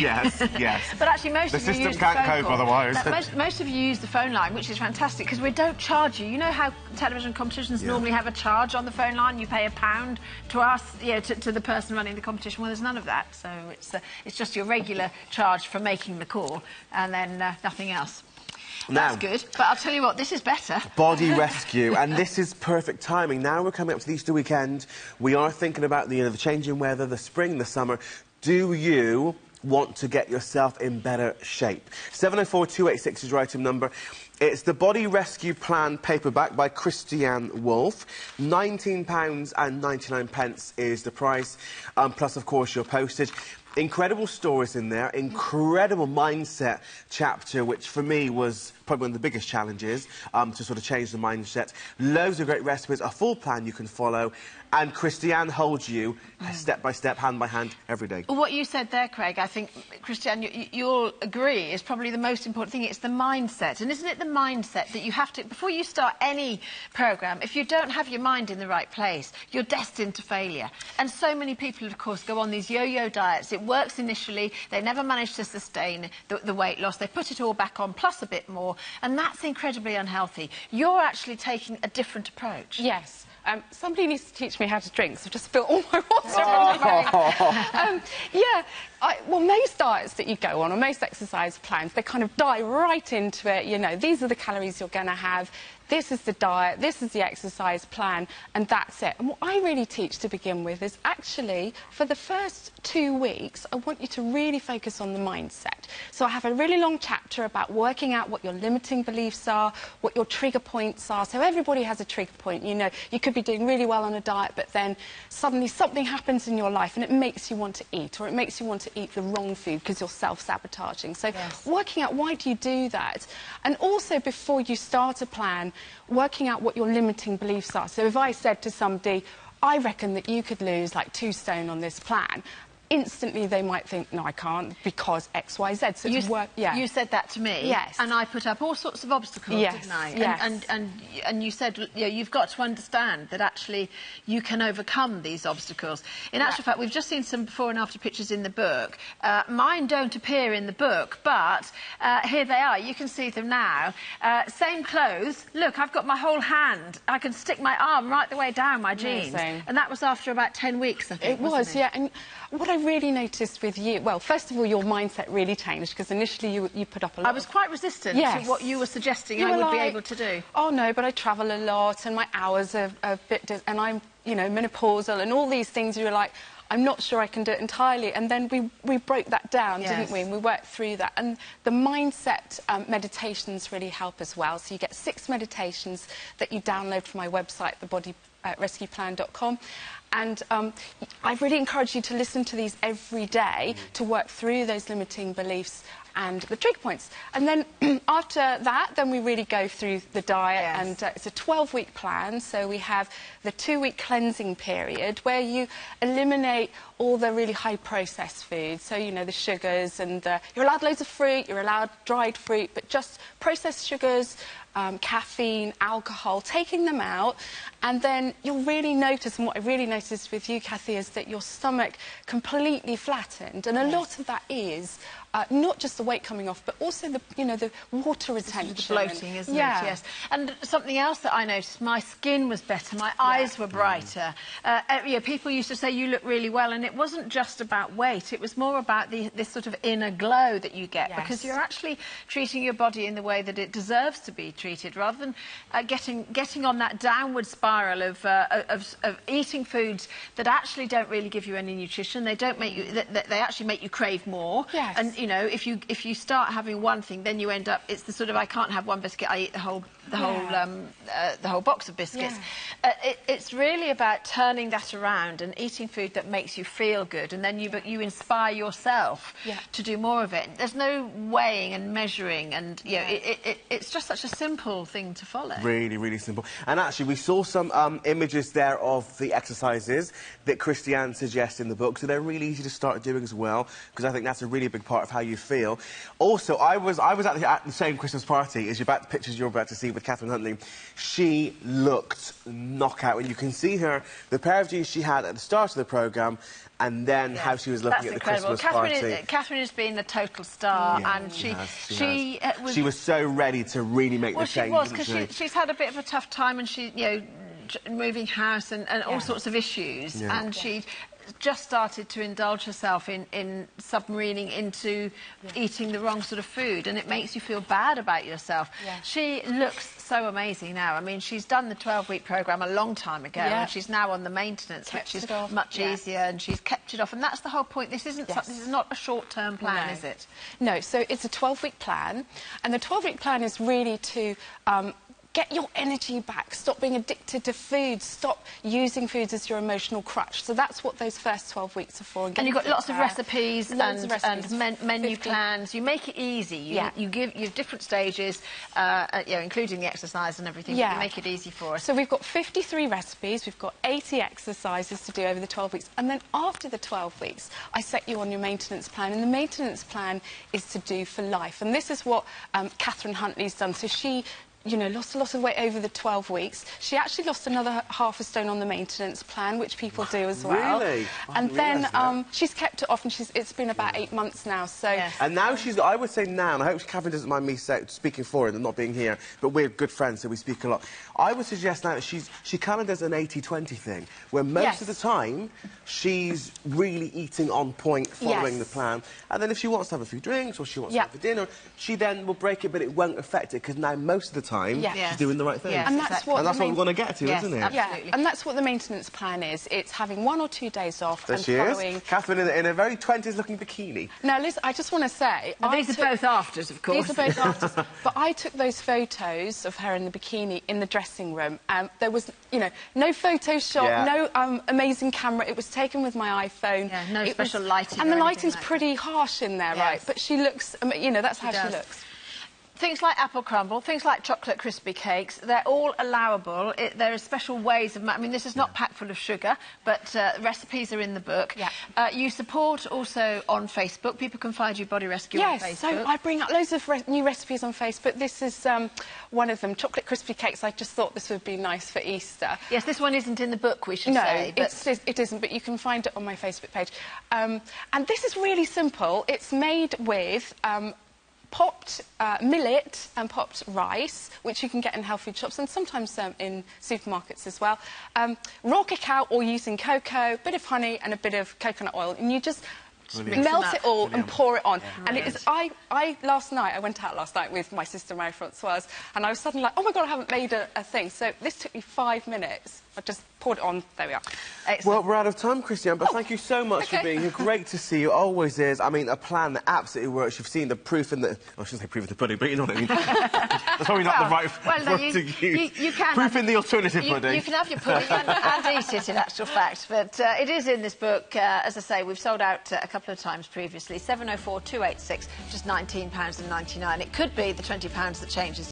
Yes, yes. But actually, most of you use the phone call. The system can't cope otherwise. Most of you use the phone line, which is fantastic, because we don't charge you. You know how television competitions normally have a charge on the phone line? You pay £1 to us, to the person running the competition. Well, there's none of that, so it's just your regular charge for making the call, and then nothing else. That's good, but I'll tell you what, this is better. Body rescue, and this is perfect timing. Now we're coming up to the Easter weekend. We are thinking about the changing weather, the spring, the summer. Do you want to get yourself in better shape? 704-286 is your item number. It's the Body Rescue Plan paperback by Christiane Wolfe. £19.99 is the price, plus, of course, your postage. Incredible stories in there, incredible mindset chapter, which for me was probably one of the biggest challenges, to sort of change the mindset. Loads of great recipes, a full plan you can follow, and Christiane holds you step by step, hand by hand, every day. Well, what you said there, Craig, I think, Christiane, you'll agree, is probably the most important thing. It's the mindset. And isn't it the mindset that you have to, before you start any programme, if you don't have your mind in the right place, you're destined to failure. And so many people, of course, go on these yo-yo diets. It works initially, they never manage to sustain the weight loss, they put it all back on, plus a bit more, and that's incredibly unhealthy. You're actually taking a different approach. Yes. Somebody needs to teach me how to drink, so I've just spilled all my water on my well, most diets that you go on, or most exercise plans, they kind of dive right into it. You know, these are the calories you're going to have, this is the diet, this is the exercise plan, and that's it. And what I really teach to begin with is actually, for the first 2 weeks, I want you to really focus on the mindset. So I have a really long chapter about working out what your limiting beliefs are, what your trigger points are. So everybody has a trigger point. You know, you could be doing really well on a diet, but then suddenly something happens in your life and it makes you want to eat, or it makes you want to eat the wrong food because you're self-sabotaging. So working out why do you do that, and also before you start a plan, working out what your limiting beliefs are. So if I said to somebody, I reckon that you could lose like 2 stone on this plan, instantly they might think, no, I can't, because X, Y, Z. So you said that to me. Yes. And I put up all sorts of obstacles, didn't I? Yes. And you said, you've got to understand that actually you can overcome these obstacles. In actual fact, we've just seen some before and after pictures in the book. Mine don't appear in the book, but here they are. You can see them now. Same clothes. Look, I've got my whole hand. I can stick my arm right the way down my jeans. And that was after about 10 weeks, I think. It was, yeah. And what I really noticed with you, well, first of all, your mindset really changed, because initially you put up a lot. I was quite resistant to what you were suggesting I would be able to do. Oh, no, but I travel a lot and my hours are a bit... and I'm, you know, menopausal and all these things. You were like, I'm not sure I can do it entirely. And then we broke that down, didn't we? And we worked through that. And the mindset meditations really help as well. So you get 6 meditations that you download from my website, thebodyrescueplan.com. And I really encourage you to listen to these every day to work through those limiting beliefs and the trigger points. And then after that, then we really go through the diet. And it's a 12-week plan. So we have the 2-week cleansing period where you eliminate all the really high processed foods. So, you know, the sugars and you're allowed loads of fruit, you're allowed dried fruit, but just processed sugars, caffeine, alcohol, taking them out. And then you'll really notice, and what I really noticed with you, Kathy, is that your stomach completely flattened. And a lot of that is not just the weight coming off, but also the, you know, the water retention. The bloating, isn't it? Yes. And something else that I noticed, my skin was better, my eyes were brighter. People used to say you look really well, and it wasn't just about weight, it was more about this sort of inner glow that you get, because you're actually treating your body in the way that it deserves to be treated, rather than getting on that downward spiral of eating foods that actually don't really give you any nutrition. They don't make you, they actually make you crave more. And you know, if you start having one thing, then you end up, it's the sort of, I can't have one biscuit, I eat the whole box of biscuits. It's really about turning that around and eating food that makes you feel good, and then you inspire yourself to do more of it. There's no weighing and measuring, and you know, it's just such a simple thing to follow. Really, really simple. And actually, we saw some images there of the exercises that Christiane suggests in the book, so they're really easy to start doing as well, because I think that's a really big part of how you feel. Also, I was at the same Christmas party as the pictures you're about to see with with Catherine Huntley, she looked knockout. And you can see her, the pair of jeans she had at the start of the programme, and then how she was looking at the Christmas party. Catherine has been a total star, and she was so ready to really make the change. Well, she was, because she's had a bit of a tough time, and she, you know, moving house and all sorts of issues, and she just started to indulge herself in submarining into eating the wrong sort of food, and it makes you feel bad about yourself. She looks so amazing now. I mean, she's done the 12-week programme a long time ago, and she's now on the maintenance, which is much easier, and she's kept it off, and that's the whole point. This isn't this is not a short-term plan, is it? No, so it's a 12-week plan, and the 12-week plan is really to get your energy back, stop being addicted to food, stop using foods as your emotional crutch. So that's what those first 12 weeks are for. And you've got lots of recipes and menu plans. You make it easy. You give different stages, you know, including the exercise and everything. You make it easy for us. So we've got 53 recipes, we've got 80 exercises to do over the 12 weeks. And then after the 12 weeks, I set you on your maintenance plan. And the maintenance plan is to do for life. And this is what Catherine Huntley's done. So she, you know, lost a lot of weight over the 12 weeks. She actually lost another half a stone on the maintenance plan, which people do as well. Really? And then she's kept it off, and it's been about 8 months now, so... And now I would say now, and I hope Catherine doesn't mind me speaking for her and not being here, but we're good friends, so we speak a lot. I would suggest now that she kind of does an 80-20 thing, where most of the time, she's really eating on point, following the plan, and then if she wants to have a few drinks, or she wants to have a dinner, she then will break it, but it won't affect it, because now most of the time, she's doing the right thing. And that's what we want to get to, isn't it? Absolutely. And that's what the maintenance plan is. It's having 1 or 2 days off and following... Is. Catherine in a very 20s-looking bikini. Now, Liz, I just want to say... These are both afters, of course. These are both afters. But I took those photos of her in the bikini in the dressing room. There was, you know, no Photoshop, no amazing camera. It was taken with my iPhone. Yeah, no special lighting. And the lighting's pretty harsh in there, right? But she looks... you know, that's how she looks. Things like apple crumble, things like chocolate crispy cakes, they're all allowable. There are special ways of... I mean, this is not packed full of sugar, but recipes are in the book. You support also on Facebook. People can find you Body Rescue on Facebook. Yes, so I bring up loads of new recipes on Facebook. This is one of them, chocolate crispy cakes. I just thought this would be nice for Easter. Yes, this one isn't in the book, we should say. No, it isn't, but you can find it on my Facebook page. And this is really simple. It's made with... popped millet and popped rice, which you can get in health food shops and sometimes in supermarkets as well. Raw cacao or using cocoa, a bit of honey and a bit of coconut oil, and you just melt it all and pour it on. And it is, I went out last night with my sister Marie-Françoise, and I was suddenly like, oh my God, I haven't made a thing. So this took me 5 minutes. I just poured it on. There we are. Excellent. Well, we're out of time, Christiane, but thank you so much for being here. Great to see you. Always is. I mean, a plan that absolutely works. You've seen the proof in the... I shouldn't say proof in the pudding, but you know what I mean. That's probably not the right word to use. You can proof in the alternative pudding. You can have your pudding and eat it, in actual fact. But it is in this book. As I say, we've sold out a couple of times previously. 704 286, just £19.99. It could be the £20 that changes